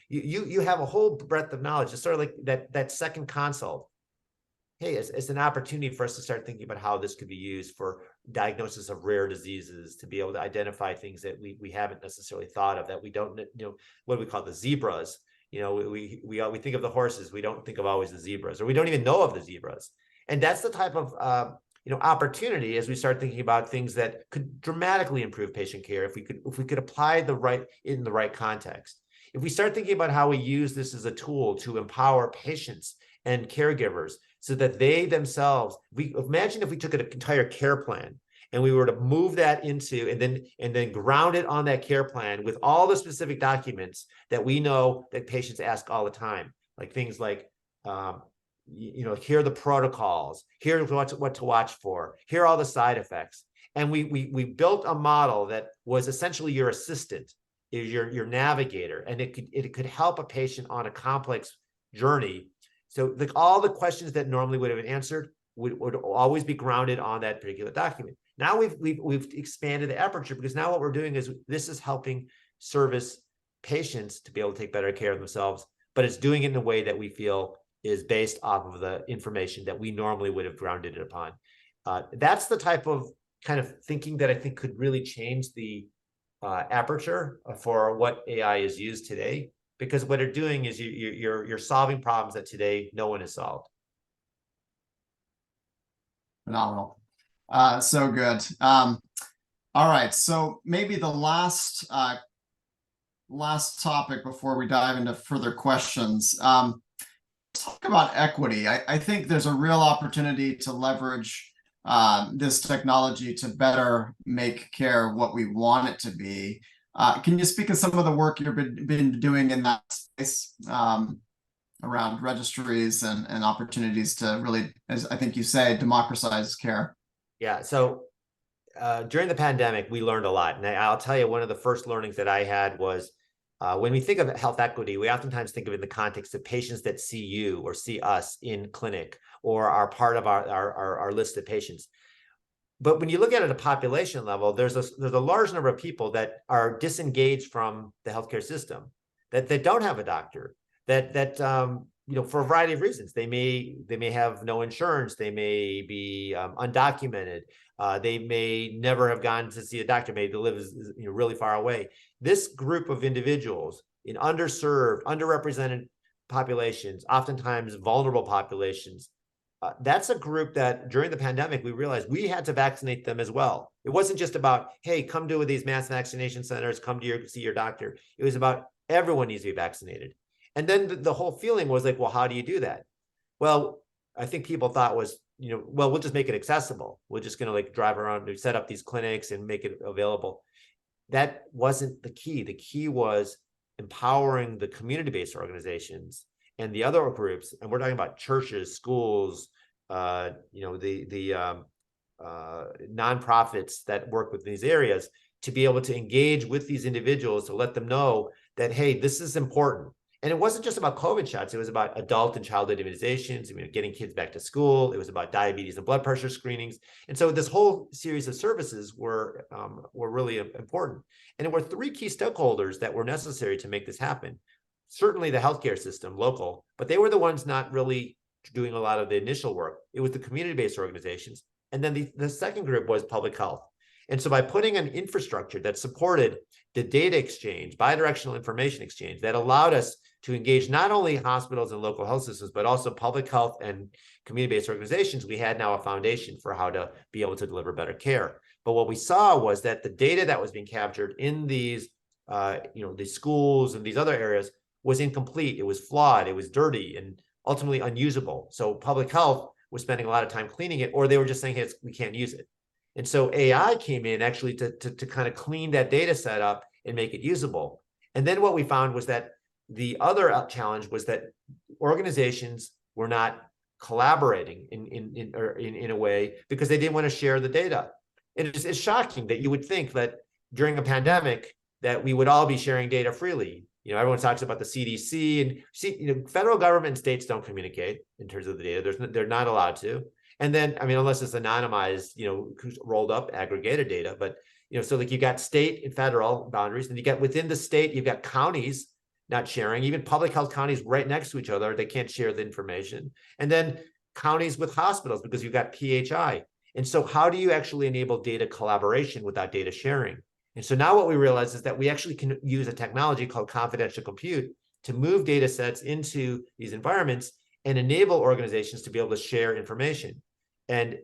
you have a whole breadth of knowledge. It's sort of like that second consult. Hey, it's an opportunity for us to start thinking about how this could be used for diagnosis of rare diseases, to be able to identify things that we haven't necessarily thought of, that we don't, what do we call the zebras? We think of the horses, we don't think of always the zebras, or we don't even know of the zebras. And that's the type of opportunity as we start thinking about things that could dramatically improve patient care if we could apply in the right context. If we start thinking about how we use this as a tool to empower patients and caregivers so that they themselves, imagine if we took an entire care plan and we were to move that into and then ground it on that care plan with all the specific documents that we know that patients ask all the time, like things like here are the protocols, here's what to watch for, here are all the side effects. And we built a model that was essentially your assistant, your navigator, and it could help a patient on a complex journey So like all the questions that normally would have been answered would always be grounded on that particular document. Now we've expanded the aperture, because now what we're doing is this is helping service patients to be able to take better care of themselves, but it's doing it in a way that we feel is based off of the information that we normally would have grounded it upon. That's the type of kind of thinking that I think could really change the aperture for what AI is used today, because what they're doing is you're solving problems that today no one has solved. Phenomenal. So good. All right. So maybe the last topic before we dive into further questions. Talk about equity. I think there's a real opportunity to leverage this technology to better make care what we want it to be. Can you speak of some of the work you've been doing in that space around registries and opportunities to really, as I think you say, democratize care? Yeah. So during the pandemic, we learned a lot. And I'll tell you, one of the first learnings that I had was when we think of health equity, we oftentimes think of it in the context of patients that see you or see us in clinic or are part of our list of patients. But when you look at it at a population level, there's a large number of people that are disengaged from the healthcare system, that don't have a doctor, that for a variety of reasons. They may have no insurance, they may be undocumented, they may never have gone to see a doctor, maybe they live really far away. This group of individuals in underserved, underrepresented populations, oftentimes vulnerable populations, that's a group that during the pandemic, we realized we had to vaccinate them as well. It wasn't just about, hey, come to these mass vaccination centers, come to see your doctor. It was about everyone needs to be vaccinated. And then the whole feeling was like, well, how do you do that? Well, I think people thought was, well, we'll just make it accessible. We're just going to like drive around and set up these clinics and make it available. That wasn't the key. The key was empowering the community-based organizations and the other groups. And we're talking about churches, schools, the nonprofits that work with these areas, to be able to engage with these individuals, to let them know that, hey, this is important. And it wasn't just about COVID shots. It was about adult and childhood immunizations, getting kids back to school. It was about diabetes and blood pressure screenings. And so this whole series of services were really important. And there were three key stakeholders that were necessary to make this happen. Certainly the healthcare system, local, but they were the ones not really doing a lot of the initial work. It was the community-based organizations. And then the second group was public health. And so by putting an infrastructure that supported the data exchange, bidirectional information exchange, that allowed us to engage not only hospitals and local health systems, but also public health and community-based organizations, we had now a foundation for how to be able to deliver better care. But what we saw was that the data that was being captured in these, these schools and these other areas was incomplete. It was flawed. It was dirty and ultimately unusable. So public health was spending a lot of time cleaning it, or they were just saying, hey, we can't use it. And so AI came in actually to kind of clean that data set up and make it usable. And then what we found was that the other challenge was that organizations were not collaborating in a way because they didn't want to share the data. It's shocking that you would think that during a pandemic that we would all be sharing data freely. Everyone talks about the CDC and federal government and states don't communicate in terms of the data. They're not allowed to. And then, unless it's anonymized, rolled up aggregated data, but, so like you got state and federal boundaries, and you got within the state, you've got counties not sharing, even public health counties right next to each other, they can't share the information. And then counties with hospitals, because you've got PHI. And so how do you actually enable data collaboration without data sharing? And so now what we realize is that we actually can use a technology called confidential compute to move data sets into these environments and enable organizations to be able to share information. And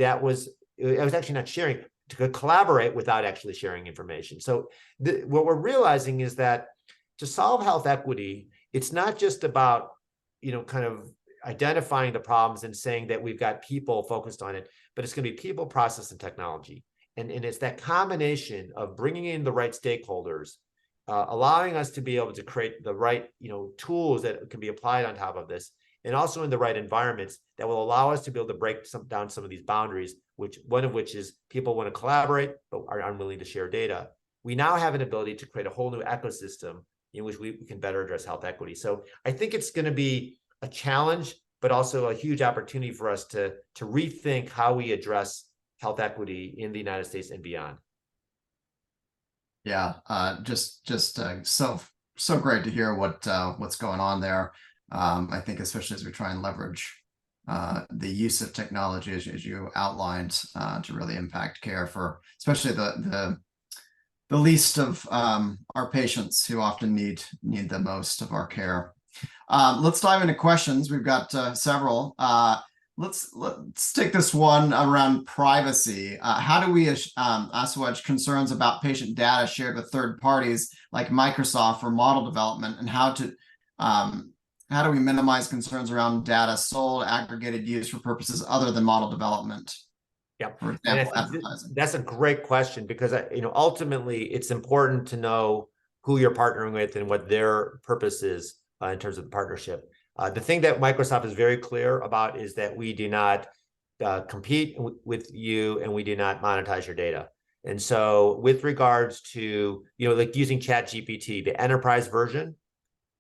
I was actually not sharing, to collaborate without actually sharing information. So what we're realizing is that to solve health equity, it's not just about, kind of identifying the problems and saying that we've got people focused on it, but it's going to be people, process, and technology. And it's that combination of bringing in the right stakeholders, allowing us to be able to create the right, tools that can be applied on top of this, and also in the right environments that will allow us to be able to break down some of these boundaries, one of which is people want to collaborate, but are unwilling to share data. We now have an ability to create a whole new ecosystem in which we can better address health equity. So I think it's going to be a challenge, but also a huge opportunity for us to rethink how we address health equity in the United States and beyond. Yeah, so great to hear what's going on there. I think especially as we try and leverage the use of technology as you outlined to really impact care for especially the least of our patients who often need the most of our care. Let's dive into questions. We've got several. Let's take this one around privacy. How do we assuage concerns about patient data shared with third parties like Microsoft for model development, and how do we minimize concerns around data sold, aggregated use for purposes other than model development? Yeah, for example, advertising. That's a great question, because ultimately it's important to know who you're partnering with and what their purpose is in terms of the partnership. The thing that Microsoft is very clear about is that we do not compete with you, and we do not monetize your data. And so with regards to, like using ChatGPT, the enterprise version,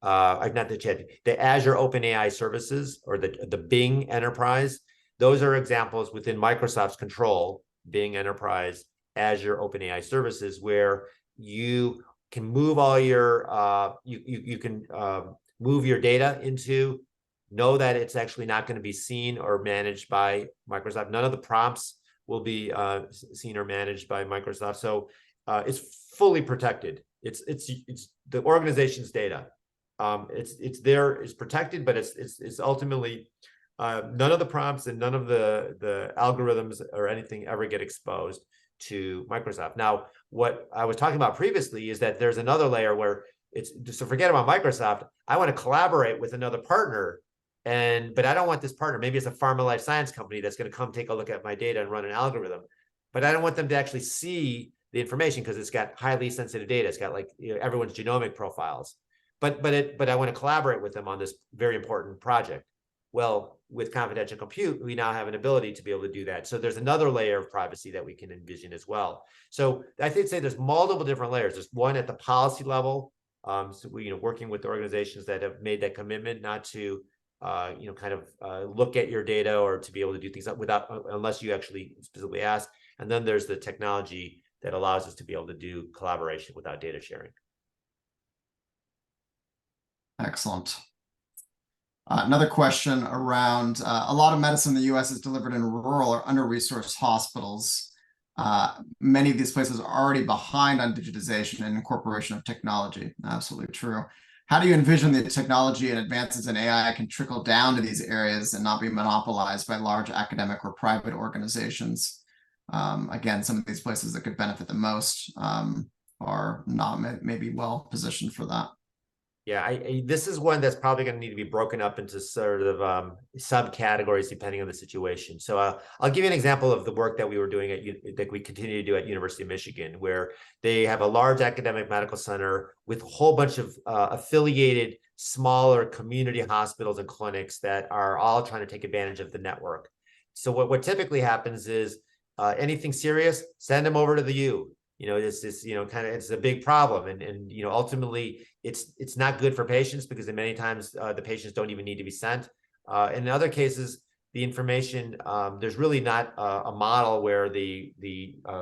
not the Chat, the Azure OpenAI services, or the Bing Enterprise, those are examples within Microsoft's control, Bing Enterprise, Azure OpenAI services, where you can move all your, you can move your data into, know that it's actually not going to be seen or managed by Microsoft. None of the prompts will be seen or managed by Microsoft. So it's fully protected. It's the organization's data. It's protected, but it's ultimately none of the prompts and none of the algorithms or anything ever get exposed to Microsoft. Now, what I was talking about previously is that there's another layer where so forget about Microsoft. I want to collaborate with another partner, but I don't want this partner. Maybe it's a pharma life science company that's going to come take a look at my data and run an algorithm, but I don't want them to actually see the information because it's got highly sensitive data. It's got like everyone's genomic profiles, but I want to collaborate with them on this very important project. Well, with confidential compute, we now have an ability to be able to do that. So there's another layer of privacy that we can envision as well. So I think say there's multiple different layers. There's one at the policy level. So we, working with organizations that have made that commitment not to, look at your data or to be able to do things unless you actually specifically ask. And then there's the technology that allows us to be able to do collaboration without data sharing. Excellent. Another question around a lot of medicine in the U.S. is delivered in rural or under-resourced hospitals. Many of these places are already behind on digitization and incorporation of technology. Absolutely true. How do you envision the technology and advances in AI can trickle down to these areas and not be monopolized by large academic or private organizations? Again, some of these places that could benefit the most are not maybe well positioned for that. Yeah, this is one that's probably going to need to be broken up into sort of subcategories depending on the situation. So I'll give you an example of the work that we were doing that we continue to do at University of Michigan, where they have a large academic medical center with a whole bunch of affiliated smaller community hospitals and clinics that are all trying to take advantage of the network. So what typically happens is anything serious, send them over to the U. It's a big problem, and ultimately it's not good for patients because many times the patients don't even need to be sent. In other cases, the information there's really not a model where the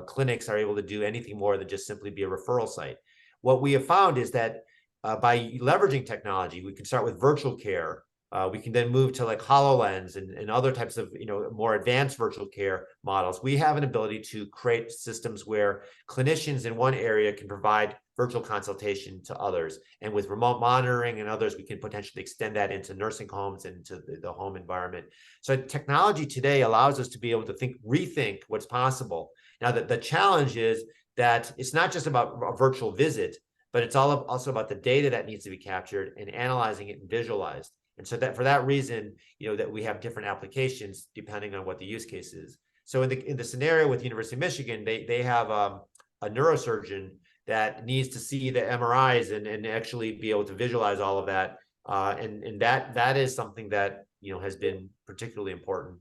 clinics are able to do anything more than just simply be a referral site. What we have found is that by leveraging technology, we can start with virtual care. We can then move to like HoloLens and other types of more advanced virtual care models. We have an ability to create systems where clinicians in one area can provide virtual consultation to others. And with remote monitoring and others, we can potentially extend that into nursing homes and into the home environment. So technology today allows us to be able to rethink what's possible. Now, the challenge is that it's not just about a virtual visit, but it's also about the data that needs to be captured and analyzing it and visualized. And so that for that reason, that we have different applications depending on what the use case is. So in the scenario with University of Michigan, they have a neurosurgeon that needs to see the MRIs and actually be able to visualize all of that. And that is something that has been particularly important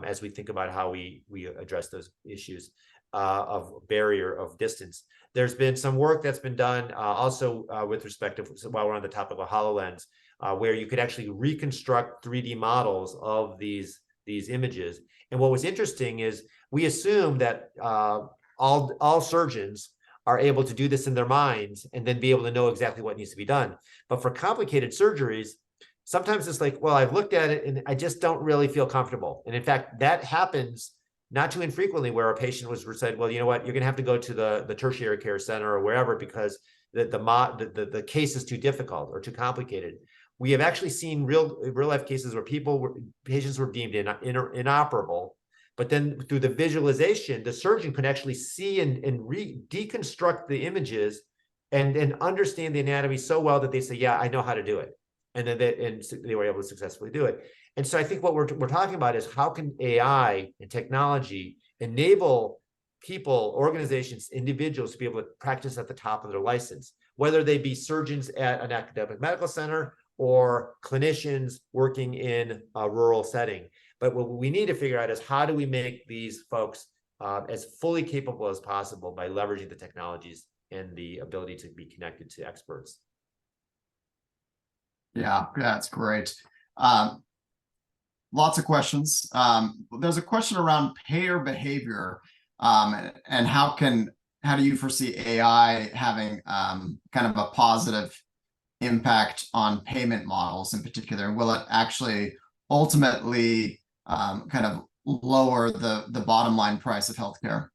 as we think about how we address those issues of barrier of distance. There's been some work that's been done also with respect to, while we're on the topic of HoloLens, where you could actually reconstruct 3D models of these images. And what was interesting is we assume that all surgeons are able to do this in their minds and then be able to know exactly what needs to be done. But for complicated surgeries, sometimes it's like, well, I've looked at it and I just don't really feel comfortable. And in fact, that happens not too infrequently where a patient was said, well, you know what, you're going to have to go to the tertiary care center or wherever because the case is too difficult or too complicated. We have actually seen real life cases where patients were deemed inoperable, but then through the visualization, the surgeon could actually see and deconstruct the images and understand the anatomy so well that they say, yeah, I know how to do it. And then they were able to successfully do it. And so I think what we're talking about is how can AI and technology enable people, organizations, individuals to be able to practice at the top of their license, whether they be surgeons at an academic medical center or clinicians working in a rural setting. But what we need to figure out is how do we make these folks as fully capable as possible by leveraging the technologies and the ability to be connected to experts. Yeah, that's great. Lots of questions. There's a question around payer behavior, and how do you foresee AI having kind of a positive impact on payment models in particular? Will it actually ultimately kind of lower the bottom line price of healthcare?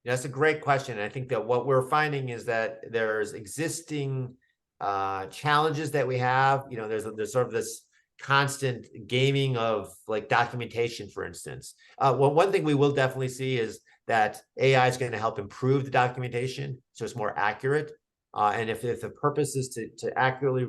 That's a great question. I think that what we're finding is that there's existing challenges that we have. You know, there's sort of this constant gaming of like documentation, for instance. Well, one thing we will definitely see is that AI is going to help improve the documentation so it's more accurate. And if the purpose is to accurately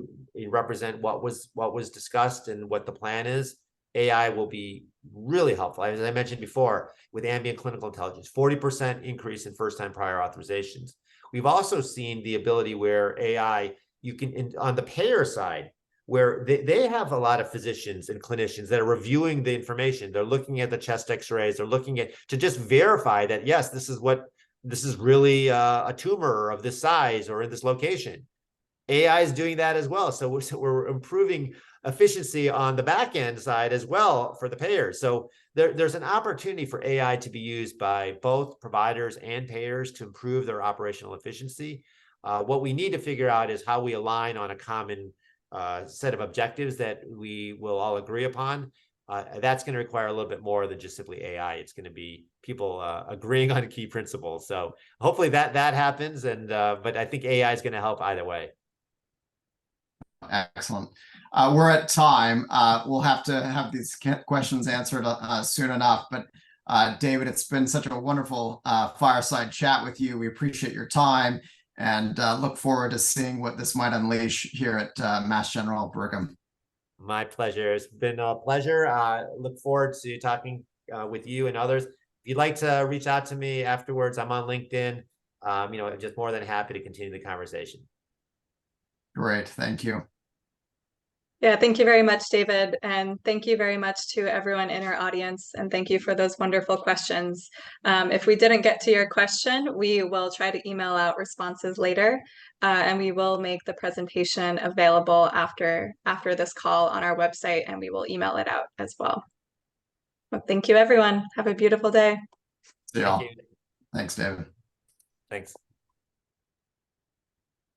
represent what was discussed and what the plan is, AI will be really helpful. As I mentioned before, with ambient clinical intelligence, 40% increase in first-time prior authorizations. We've also seen the ability where AI, you can, on the payer side, where they have a lot of physicians and clinicians that are reviewing the information. They're looking at the chest x-rays. They're looking at to just verify that, yes, this is really a tumor of this size or in this location. AI is doing that as well. So we're improving efficiency on the back end side as well for the payers. So there's an opportunity for AI to be used by both providers and payers to improve their operational efficiency. What we need to figure out is how we align on a common set of objectives that we will all agree upon. That's going to require a little bit more than just simply AI. It's going to be people agreeing on key principles. So hopefully that happens. And but I think AI is going to help either way. Excellent. We're at time. We'll have to have these questions answered soon enough. But David, it's been such a wonderful fireside chat with you. We appreciate your time and look forward to seeing what this might unleash here at Mass General Brigham. My pleasure. It's been a pleasure. Look forward to talking with you and others. If you'd like to reach out to me afterwards, I'm on LinkedIn. You know, I'm just more than happy to continue the conversation. Great. Thank you. Yeah, thank you very much, David. And thank you very much to everyone in our audience. And thank you for those wonderful questions. If we didn't get to your question, we will try to email out responses later. And we will make the presentation available after this call on our website, and we will email it out as well. Well, thank you, everyone. Have a beautiful day. See y'all. Thanks, David. Thanks.